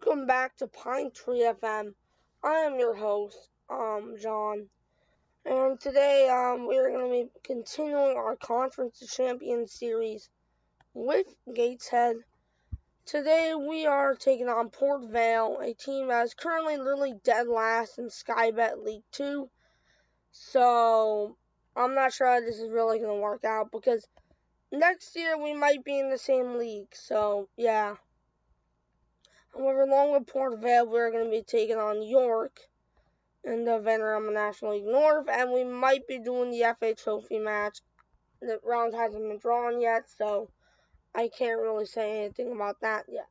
Welcome back to Pine Tree FM. I am your host, John, and today we are going to be continuing our Conference of Champions series with Gateshead. Today we are taking on Port Vale, a team that is currently literally dead last in Skybet League 2. So I'm not sure how this is really going to work out because next year we might be in the same league. So yeah. However, along with Port Vale, we're going to be taking on York in the Vanarama National League North, and we might be doing the FA Trophy match. The round hasn't been drawn yet, so I can't really say anything about that yet.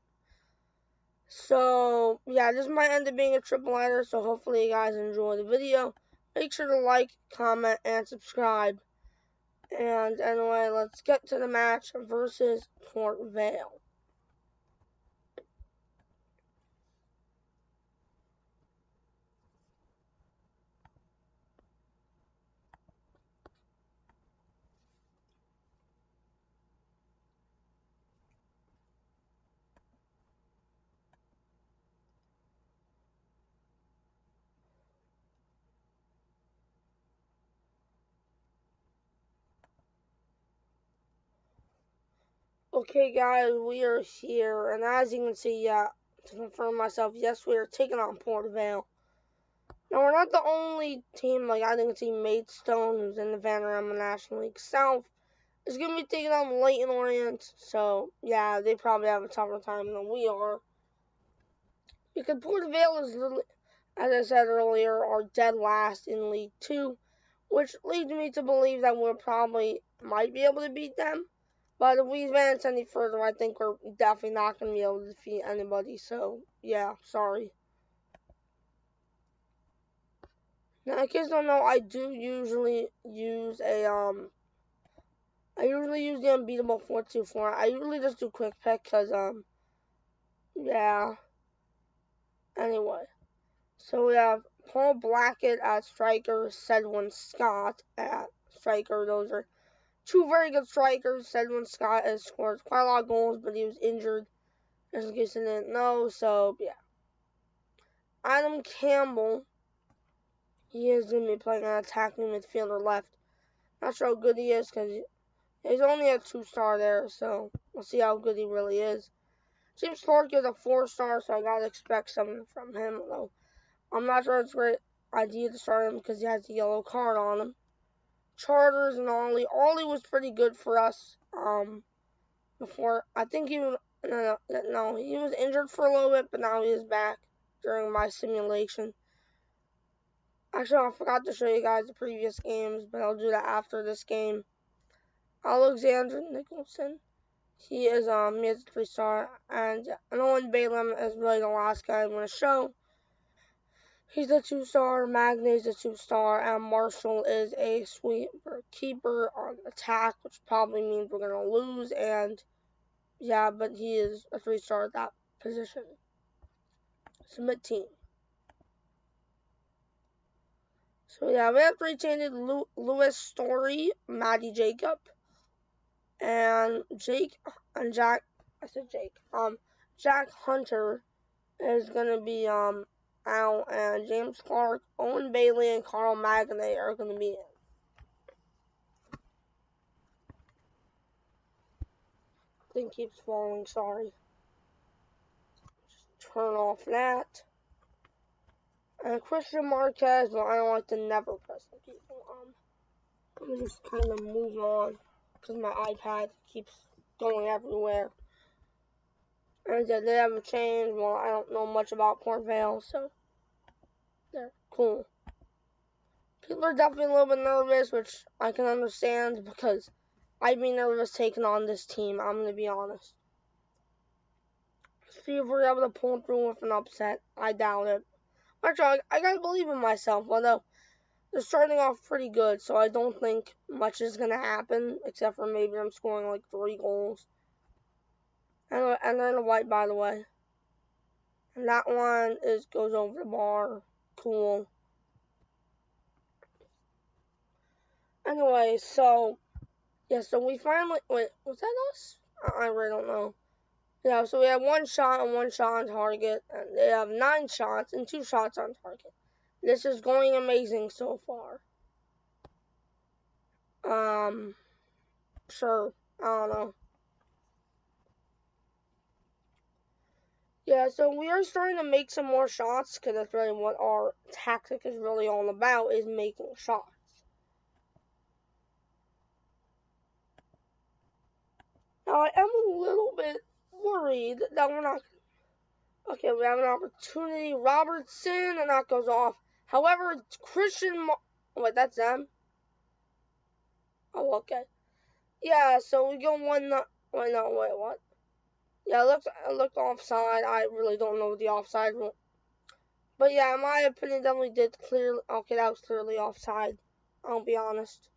So, yeah, this might end up being a triple header, so hopefully you guys enjoy the video. Make sure to like, comment, and subscribe. And anyway, let's get to the match versus Port Vale. Okay, guys, we are here, and as you can see, to confirm myself, yes, we are taking on Port Vale. Now, we're not the only team, like, I think it's Maidstone, who's in the Vanarama National League South, is going to be taking on Leyton Orient, so, yeah, they probably have a tougher time than we are. Because Port Vale is, literally, as I said earlier, are dead last in League 2, which leads me to believe that we probably might be able to beat them. But if we advance any further, I think we're definitely not going to be able to defeat anybody. So, yeah, sorry. Now, in case you don't know, I do usually use I usually use the unbeatable 4-2-4. I usually just do quick pick because, yeah. Anyway. So we have Paul Blackett at striker, Sedwin Scott at striker. Those are two very good strikers. Sedwin Scott has scored quite a lot of goals, but he was injured, just in case you didn't know. So, yeah. Adam Campbell, he is going to be playing an attacking midfielder left. Not sure how good he is because he's only a 2-star there, so we'll see how good he really is. James Clark is a 4-star, so I got to expect something from him, though I'm not sure it's a great idea to start him because he has a yellow card on him. Charters and Ollie. Ollie was pretty good for us before. I think he was, no, he was injured for a little bit, but now he is back during my simulation. Actually, I forgot to show you guys the previous games, but I'll do that after this game. Alexander Nicholson. He is he has a 3-star, and Owen Balaam is really the last guy I'm going to show. He's a 2-star, Magne's a 2-star, and Marshall is a sweeper keeper on attack, which probably means we're going to lose, and yeah, but he is a 3-star at that position. Submit team. So yeah, we have 3 changes: Lewis Story, Maddie Jacob, and Jack Hunter is going to be out, and James Clark, Owen Bailey, and Carl Magnay are going to be in. Thing keeps falling, sorry. Just turn off that. And Christian Marquez, well, I don't like to never press the people. Let me just kind of move on because my iPad keeps going everywhere. And they haven't changed. Well, I don't know much about Port Vale, so they're cool. People are definitely a little bit nervous, which I can understand because I'd be nervous taking on this team, I'm going to be honest. See if we're able to pull through with an upset. I doubt it. Actually, I gotta believe in myself, although they're starting off pretty good, so I don't think much is gonna happen, except for maybe I'm scoring like 3 goals. And they're in the white, by the way. And that one goes over the bar. Cool. Anyway, so yeah, so we finally, wait, was that us? I really don't know. Yeah, so we have 1 shot and 1 shot on target, and they have 9 shots and 2 shots on target. This is going amazing so far. Sure, I don't know. Yeah, so we are starting to make some more shots, because that's really what our tactic is really all about, is making shots. Now, I am a little bit worried that we're not... Okay, we have an opportunity. Robertson, and that goes off. However, Christian... Wait, that's them? Oh, okay. Yeah, so we go 1... Wait, no, wait, what? Yeah, it looked offside. I really don't know the offside rule. But yeah, in my opinion, definitely did clearly... Okay, that was clearly offside. I'll be honest.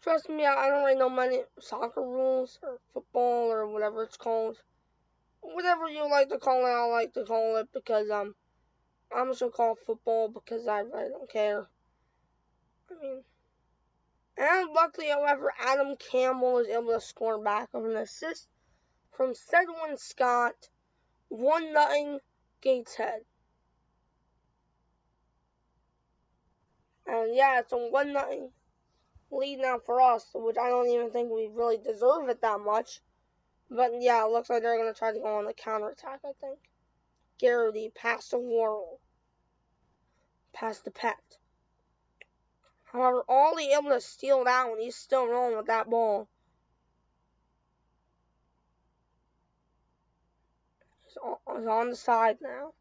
Trust me, I don't really know many soccer rules or football or whatever it's called. Whatever you like to call it, I like to call it because I'm just gonna call it football because I really don't care. I mean, and luckily, however, Adam Campbell was able to score back of an assist from Sedwin Scott, 1-0 Gateshead. And yeah, it's a 1-0 lead now for us, which I don't even think we really deserve it that much. But yeah, it looks like they're gonna try to go on the counterattack, I think. Garrity past the Worrell. Past the Pet. However, Ollie able to steal that one. He's still rolling with that ball. He's on the side now.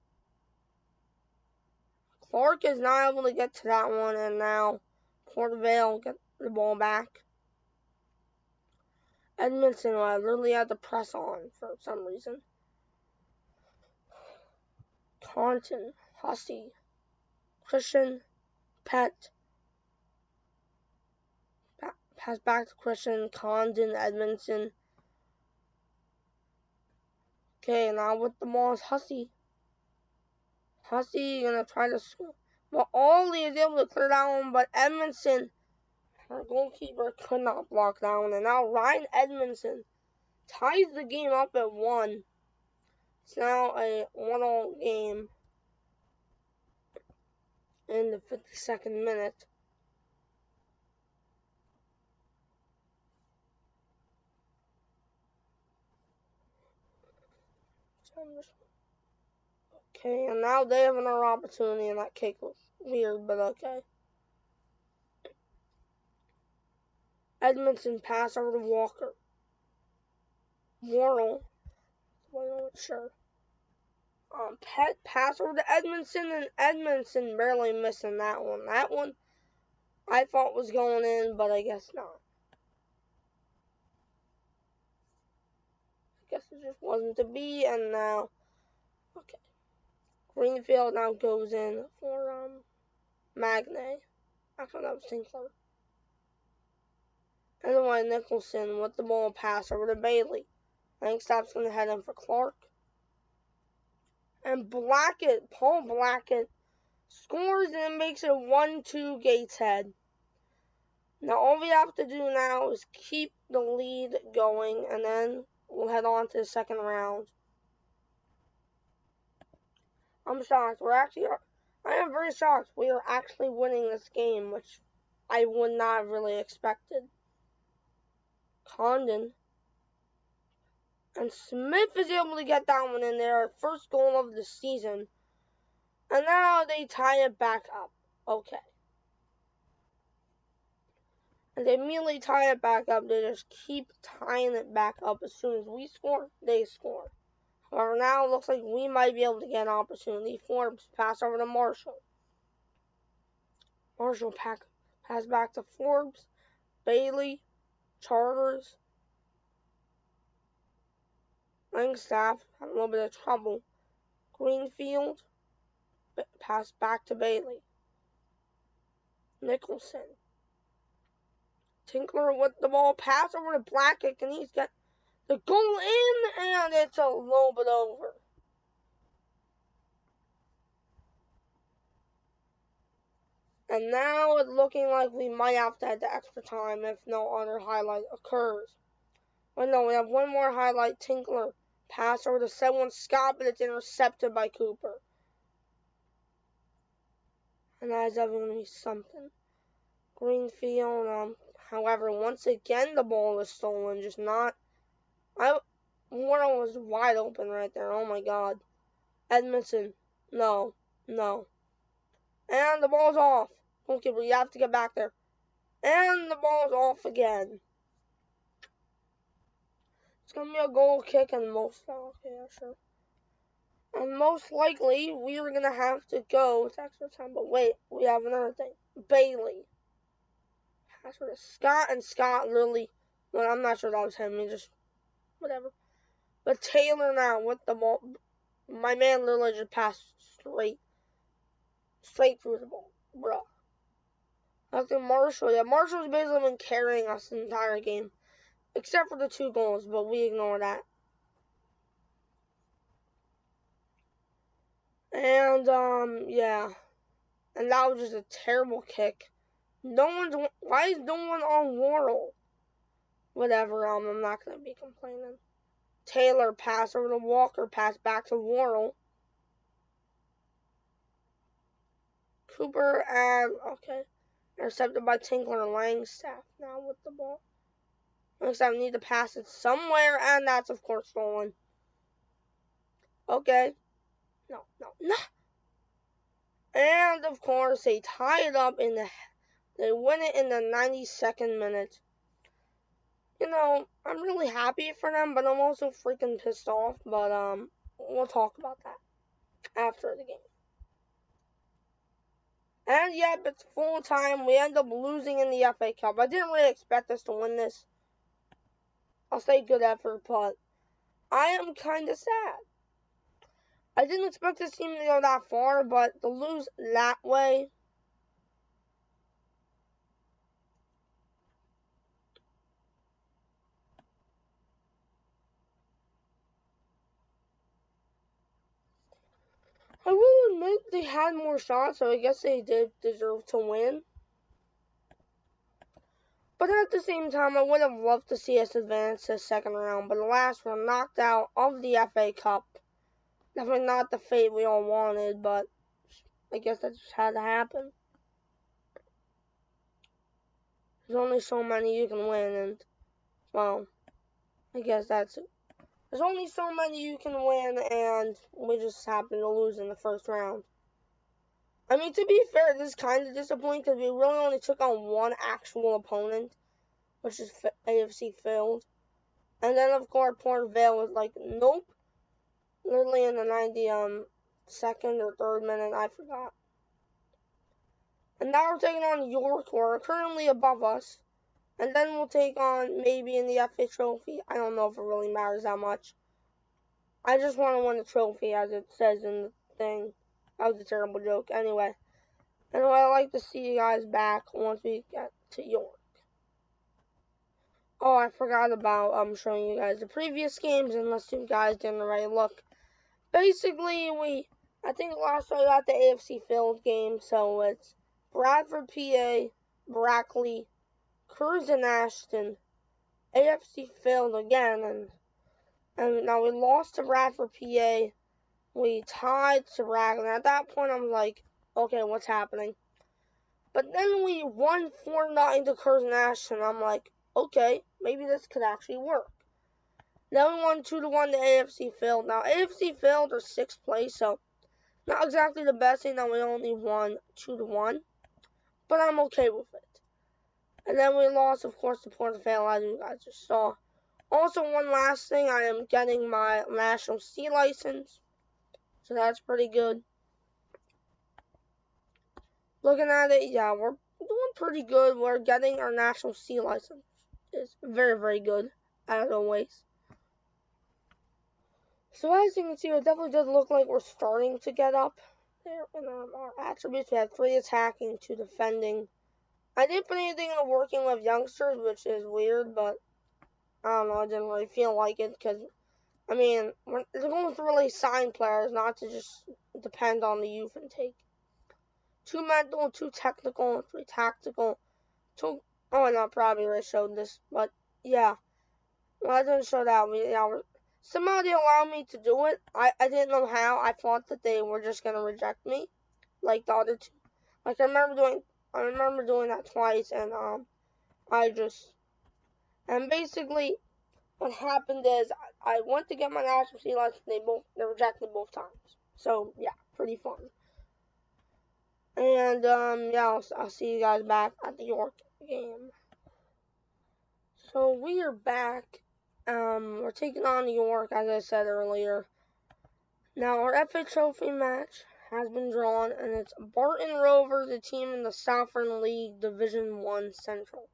Clark is not able to get to that one, and now Portervale get the ball back. Edmondson literally had to press on for some reason. Taunton, Hussey, Christian, Pet. Pass back to Christian, Condon, Edmondson. Okay, now with the ball is Hussey. Hussey gonna try to score. Well, Ollie is able to clear that one, but Edmondson, our goalkeeper, could not block that one. And now Ryan Edmondson ties the game up at 1. It's now a 1-1 game in the 52nd minute. Okay, and now they have another opportunity, and that kick was weird, but okay. Edmondson pass over to Walker. Worrell. Well, not sure. Pet pass over to Edmondson, and Edmondson barely missing that one. That one I thought was going in, but I guess not. I guess it just wasn't to be, and now, okay. Greenfield now goes in for Magne. Actually, that was Sinclair. Anyway, Nicholson with the ball pass over to Bailey. I think Stapp's going to head in for Clark. And Blackett, Paul Blackett, scores and makes it 1-2 Gateshead. Now all we have to do now is keep the lead going, and then we'll head on to the second round. I'm shocked. I am very shocked. We are actually winning this game, which I would not have really expected. Condon. And Smith is able to get that one in there. First goal of the season. And now they tie it back up. Okay. And they immediately tie it back up. They just keep tying it back up. As soon as we score, they score. However, now it looks like we might be able to get an opportunity. Forbes pass over to Marshall. Marshall pass back to Forbes. Bailey. Charters. Langstaff had a little bit of trouble. Greenfield. Pass back to Bailey. Nicholson. Tinkler with the ball. Pass over to Blackett. And he's got the goal in. And it's a little bit over. And now it's looking like we might have to head to extra time if no other highlight occurs. Well, no, we have one more highlight. Tinkler pass over to 7-1 Scott, but it's intercepted by Cooper. And that is definitely going to be something. Greenfield, however, once again, the ball was stolen. Just not. Warren was wide open right there. Oh my God. Edmondson. No. And the ball's off. Goalkeeper, you have to get back there. And the ball's off again. It's going to be a goal kick and most. Okay, yeah, sure. And most likely, we are going to have to go to extra time. But wait, we have another thing. Bailey. Pass for Scott, and Scott literally. Well, I'm not sure that was him. He just. Whatever. But Taylor now with the ball. My man literally just passed straight through the ball. Bruh. I think Marshall. Yeah, Marshall's basically been carrying us the entire game. Except for the 2 goals, but we ignore that. And, yeah. And that was just a terrible kick. Why is no one on Worrell? Whatever, I'm not going to be complaining. Taylor pass over to Walker, pass back to Worrell. Cooper and, okay. Intercepted by Tinkler and Langstaff now with the ball. Langstaff need to pass it somewhere, and that's, of course, stolen. Okay. No. And, of course, they tie it up they win it in the 92nd minute. You know, I'm really happy for them, but I'm also freaking pissed off. But, we'll talk about that after the game. And, yep, it's full time. We end up losing in the FA Cup. I didn't really expect us to win this. I'll say good effort, but I am kind of sad. I didn't expect this team to go that far, but to lose that way. I will admit they had more shots, so I guess they did deserve to win. But at the same time, I would have loved to see us advance to the second round. But alas, we're knocked out of the FA Cup. Definitely not the fate we all wanted, but I guess that just had to happen. There's only so many you can win, and, well, I guess that's it. There's only so many you can win, and we just happened to lose in the first round. I mean, to be fair, this is kind of disappointing because we really only took on one actual opponent, which is AFC Field. And then, of course, Port Vale was like, nope. Literally in the 92nd or 3rd minute, I forgot. And now we're taking on York, who are currently above us. And then we'll take on maybe in the FA Trophy. I don't know if it really matters that much. I just want to win the trophy, as it says in the thing. That was a terrible joke. Anyway, I'd like to see you guys back once we get to York. Oh, I forgot about showing you guys the previous games, unless you guys didn't already look. Basically, I think last time I got the AFC Field game, so it's Bradford, PA, Brackley, Curzon, Ashton, AFC Field again, and now we lost to Bradford, PA. We tied to Brackley. At that point, I'm like, okay, what's happening? But then we won 4-0 to Curzon, Ashton. I'm like, okay, maybe this could actually work. Then we won 2-1 to AFC Field. Now, AFC Field are 6th place, so not exactly the best thing that we only won 2-1, but I'm okay with it. And then we lost, of course, to Port Vale, as you guys just saw. Also, one last thing, I am getting my National C license, so that's pretty good. Looking at it, yeah, we're doing pretty good. We're getting our National C license. It's very, very good, as always. So as you can see, it definitely does look like we're starting to get up there in our attributes. We have 3 attacking, 2 defending. I didn't put anything in working with youngsters, which is weird, but I don't know, I didn't really feel like it because, I mean, they're going to really sign players, not to just depend on the youth intake. 2 mental, 2 technical, 3 tactical, 2, oh, and I probably already showed this, but yeah. Well, I didn't show that. Somehow they allowed me to do it. I didn't know how. I thought that they were just gonna reject me, like the other two. Like I remember doing that twice, and and basically what happened is I went to get my national team license. They rejected both times. So yeah, pretty fun. And yeah, I'll see you guys back at the York game. So we are back. We're taking on York, as I said earlier. Now our FA Trophy match has been drawn, and it's Barton Rovers, the team in the Southern League Division 1 Central.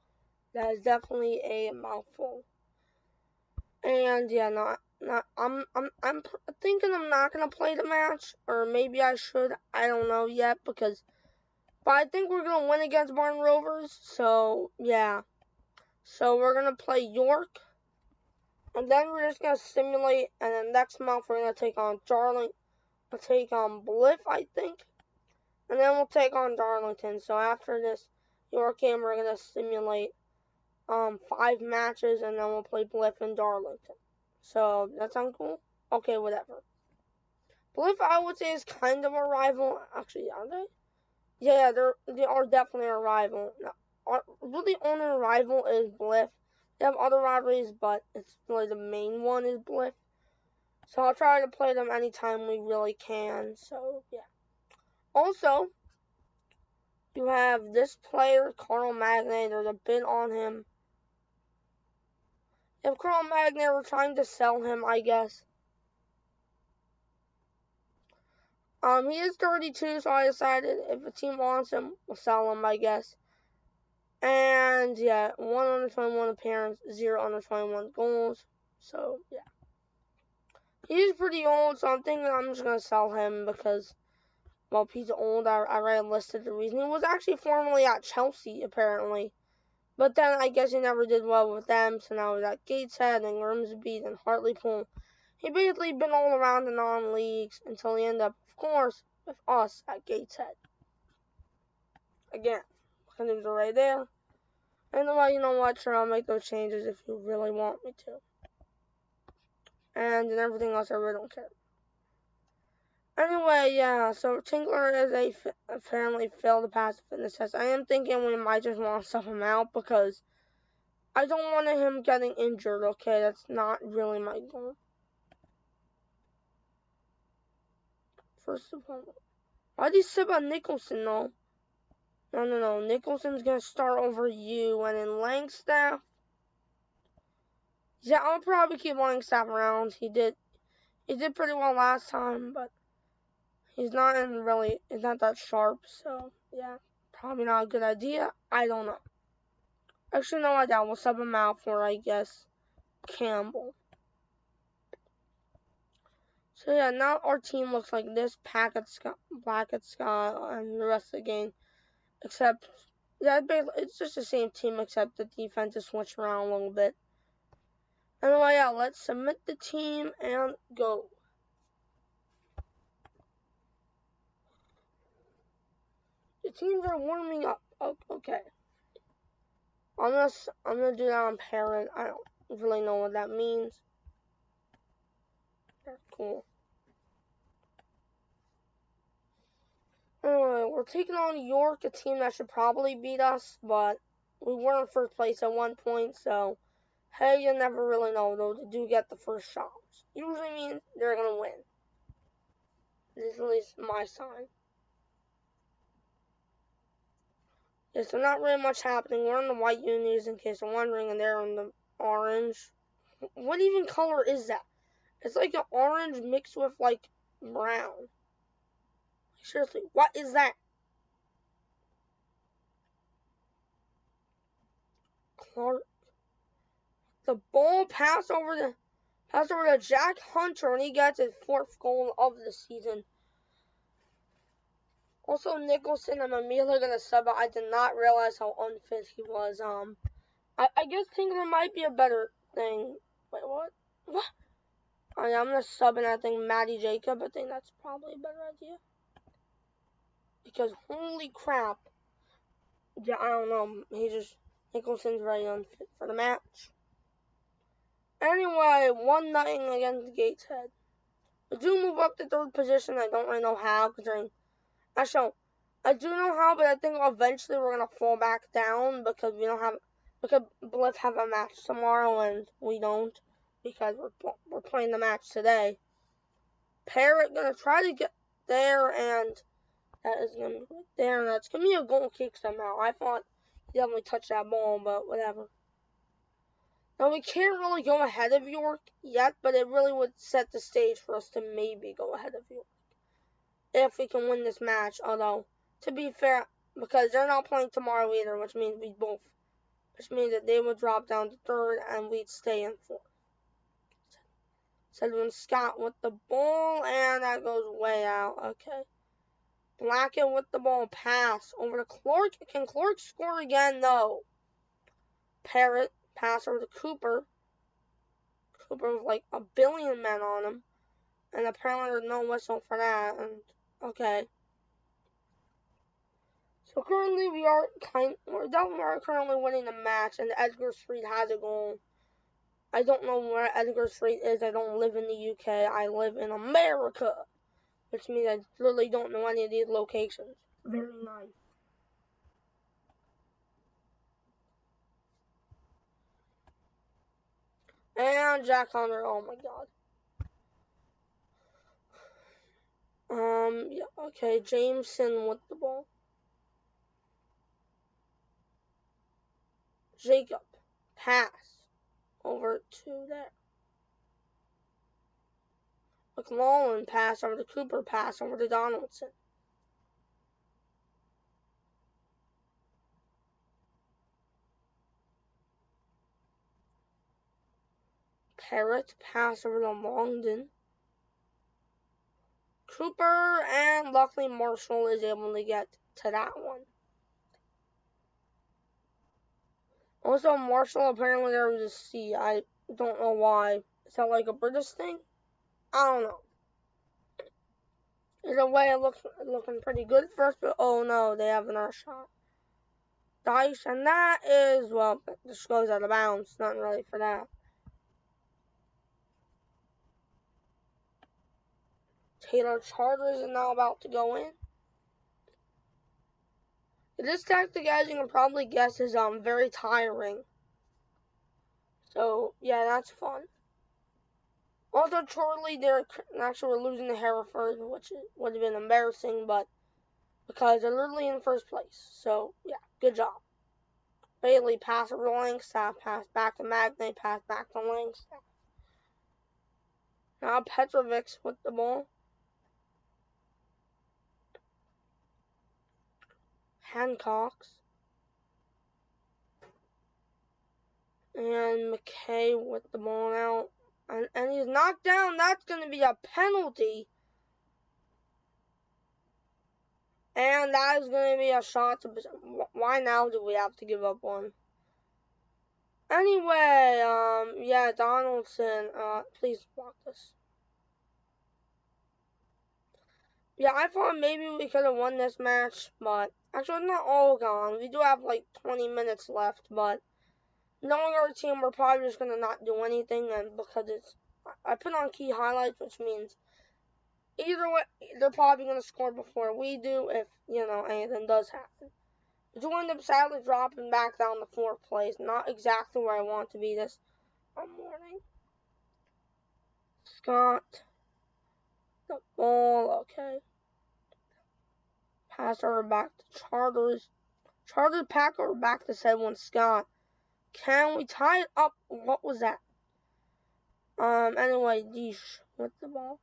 That is definitely a mouthful. And yeah, I'm thinking I'm not gonna play the match, or maybe I should. I don't know yet but I think we're gonna win against Barton Rovers. So yeah, so we're gonna play York, and then we're just gonna simulate. And then next month we're gonna take on We'll take on Blyth, I think, and then we'll take on Darlington. So after this York game, we're gonna simulate 5 matches, and then we'll play Blyth and Darlington. So that sound cool? Okay, whatever. Blyth, I would say, is kind of a rival. Actually, are they? Yeah, they are definitely a rival. Now, really, only rival is Blyth. They have other rivalries, but it's really the main one is Blyth. So I'll try to play them anytime we really can. So yeah. Also, you have this player, Carl Magne. There's a bid on him. If Carl Magne were trying to sell him, I guess. He is 32, so I decided if a team wants him, we'll sell him, I guess. And yeah, 1 under 21 appearance, 0 under 21 goals. So yeah, he's pretty old, so I'm thinking I'm just gonna sell him because, well, he's old. I already listed the reason. He was actually formerly at Chelsea, apparently, but then I guess he never did well with them. So now he's at Gateshead and Grimsby and Hartlepool. He basically been all around the non-leagues until he ended up, of course, with us at Gateshead. Again, my names are right there. Anyway, you know what? Sure, I'll make those changes if you really want me to. And then everything else, I really don't care. Anyway, yeah, so Tinkler is apparently failed to pass the fitness test. I am thinking we might just want to sub him out because I don't want him getting injured, okay? That's not really my goal. First of all, why did he sub out Nicholson, though? No. Nicholson's going to start over you, and then Langstaff. Yeah, I'll probably keep Langstaff around. He did pretty well last time, but he's not that sharp, so yeah, probably not a good idea. I don't know. Actually, no, I doubt. We'll sub him out for, I guess, Campbell. So yeah, now our team looks like this: Blackett, Scott, and the rest of the game. Except, yeah, it's just the same team, except the defense is switched around a little bit. Anyway, yeah, let's submit the team and go. The teams are warming up. Oh, okay. I'm gonna do that on parent. I don't really know what that means. That's cool. Anyway, we're taking on York, a team that should probably beat us, but we were in first place at one point, so hey, you never really know, though. They do get the first shots. Usually means they're gonna win. This is at least my sign. Yeah, so not really much happening. We're in the white unis, in case you're wondering, and they're in the orange. What even color is that? It's like an orange mixed with, like, brown. Seriously, what is that? Clark. The ball passed over to Jack Hunter, and he gets his 4th goal of the season. Also, Nicholson, I'm immediately going to sub out. I did not realize how unfit he was. I guess Tinkler might be a better thing. Wait, what? What? Oh, yeah, I'm going to sub in, I think, Matty Jacob. I think that's probably a better idea. Because, holy crap. Yeah, I don't know. Nicholson's very unfit for the match. Anyway, 1-0 against Gateshead. We do move up to third position. I don't really know how, considering. Actually, I do know how, but I think eventually we're gonna fall back down because we don't have. Because Blitz have a match tomorrow and we don't, because we're playing the match today. Parrot gonna try to get there, and that is gonna be right there, and that's gonna be a goal kick somehow. I thought he definitely touched that ball, but whatever. Now, we can't really go ahead of York yet, but it really would set the stage for us to maybe go ahead of York if we can win this match. Although, to be fair, because they're not playing tomorrow either, which means that they would drop down to third and we'd stay in fourth. Sedwin Scott with the ball, and that goes way out. Okay. Blackett with the ball, pass over to Clark. Can Clark score again? No. Parrot, pass over to Cooper. Cooper with like a billion men on him. And apparently there's no whistle for that. And okay. So currently we're definitely currently winning the match, and Edgar Street has a goal. I don't know where Edgar Street is. I don't live in the UK. I live in America, which means I literally don't know any of these locations. Very nice. And Jack Hunter. Oh my god. Yeah, okay, Jameson with the ball. Jacob, pass, over to there. McLaughlin, pass over to Cooper, pass over to Donaldson. Parrott, pass over to Longden. Cooper, and luckily Marshall is able to get to that one. Also, Marshall apparently there was a C. I don't know why. Is that like a British thing? I don't know. Either way, it looks looking pretty good first, but oh no, they have another shot. Dice, and that is, well, this goes out of bounds. Nothing really for that. Taylor Charters is now about to go in. This tactic, as you can probably guess, is very tiring. So yeah, that's fun. Also, Chorley, they're actually losing to Hereford, which would have been embarrassing, but because they're literally in first place. So yeah, good job. Bailey, pass over to Langstaff, pass back to Magnay, pass back to Langstaff. Now Petrovic with the ball. Hancock's. And McKay with the ball now. And he's knocked down. That's going to be a penalty. And that is going to be a shot to... Why now do we have to give up one? Anyway, yeah, Donaldson, please block this. Yeah, I thought maybe we could have won this match, but actually it's not all gone. We do have like 20 minutes left, but knowing our team, we're probably just going to not do anything, and because I put on key highlights, which means either way, they're probably going to score before we do if, anything does happen. We do end up sadly dropping back down to fourth place. Not exactly where I want to be this morning. Scott. The ball, okay. Pass over back to Charters. Charters pack over back to Sedwin Scott. Can we tie it up? What was that? Anyway, Deesh with the ball.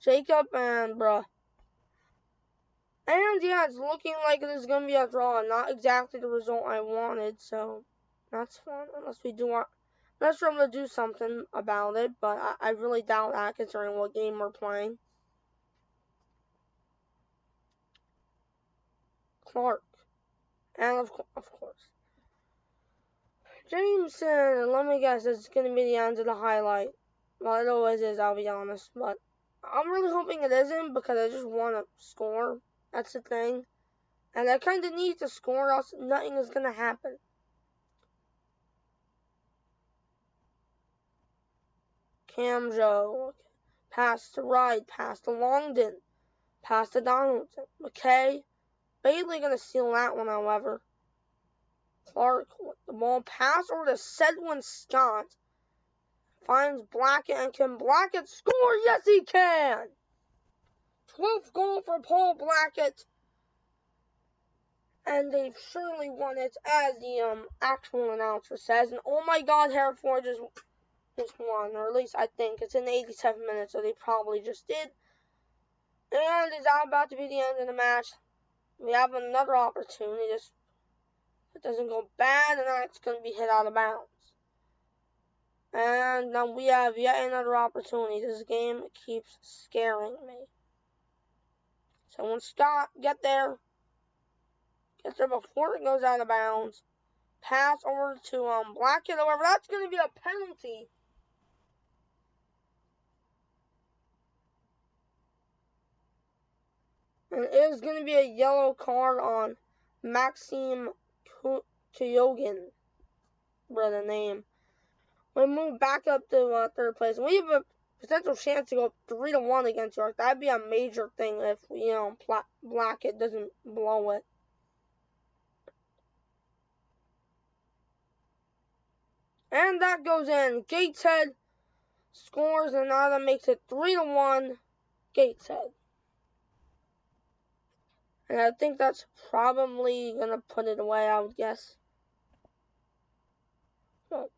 Jacob and bruh. And yeah, it's looking like it is going to be a draw. Not exactly the result I wanted, so that's fun. Unless we're able to do something about it, but I really doubt that considering what game we're playing. Clark. And of course. Jameson, let me guess, it's going to be the end of the highlight. Well, it always is, I'll be honest, but I'm really hoping it isn't because I just want to score. That's the thing. And I kind of need to score, else nothing is going to happen. Camjo. Pass to Wright. Pass to Longden. Pass to Donaldson. McKay. Bailey gonna steal that one, however. Clark with the ball. Pass over to Sedwin Scott. Finds Blackett, and can Blackett score? Yes, he can! 12th goal for Paul Blackett. And they've surely won it, as the actual announcer says. And oh my god, Hereford just won. Or at least I think. It's in 87 minutes, so they probably just did. And it's about to be the end of the match. We have another opportunity. It doesn't go bad, and then it's going to be hit out of bounds. And now we have yet another opportunity. This game keeps scaring me. So when Scott gets there before it goes out of bounds. Pass over to Blackett. However, that's going to be a penalty. And it is going to be a yellow card on Maxim Kyogin. For the name. We move back up to third place. We have a potential chance to go 3-1 against York. That'd be a major thing if Blackett doesn't blow it. And that goes in. Gateshead scores, and now that makes it 3-1 Gateshead. And I think that's probably going to put it away, I would guess. Well,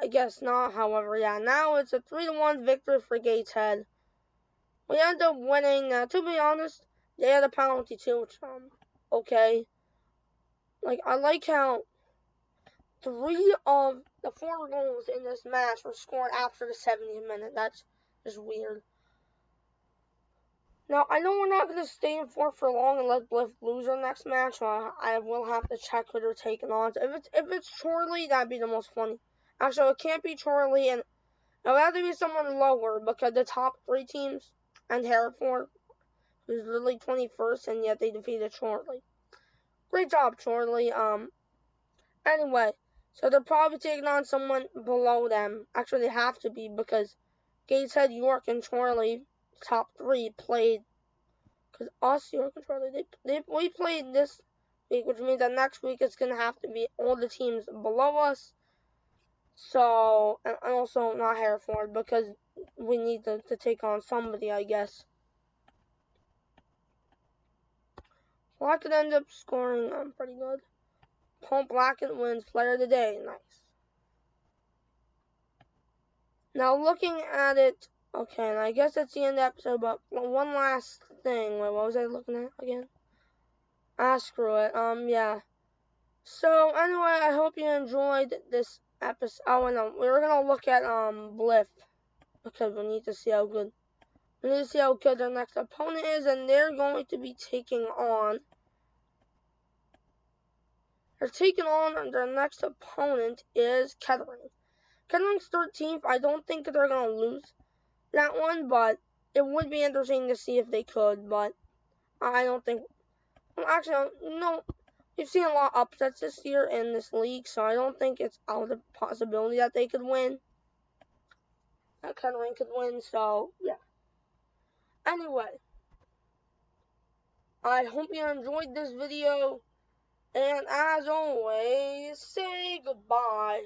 I guess not, however. Yeah, now it's a 3-1 victory for Gateshead. We end up winning. To be honest, they had a penalty too, which, okay. Like, I like how 3 of the 4 goals in this match were scored after the 70th minute. That's just weird. Now, I know we're not going to stay in 4 for long and let Bliff lose our next match. I will have to check who they're taking on. So if it's Chorley, that'd be the most funny. Actually, it can't be Chorley, and it'll have to be someone lower because the top 3 teams and Hereford, who's literally 21st, and yet they defeated Chorley. Great job, Chorley. Anyway, so they're probably taking on someone below them. Actually, they have to be because Gateshead, York, and Chorley, top 3, played. Because us, York, and Chorley, we played this week, which means that next week it's going to have to be all the teams below us. So, and also not Hereford, because we need to take on somebody, I guess. Well, I could end up scoring pretty good. Paul Blackett wins Player of the Day. Nice. Now, looking at it, okay, and I guess that's the end of the episode, but one last thing. Wait, what was I looking at again? Screw it. Yeah. So, anyway, I hope you enjoyed this episode. Oh, no, we're gonna look at, Bliff, because we need to see how good their next opponent is, and they're going to be taking on, their next opponent is Kettering. Kettering's 13th. I don't think they're going to lose that one, but it would be interesting to see if they could, but I don't think, well, actually, no, we've seen a lot of upsets this year in this league, so I don't think it's out of the possibility that they could win, that Kettering could win, so, yeah. Anyway, I hope you enjoyed this video, and as always, say goodbye.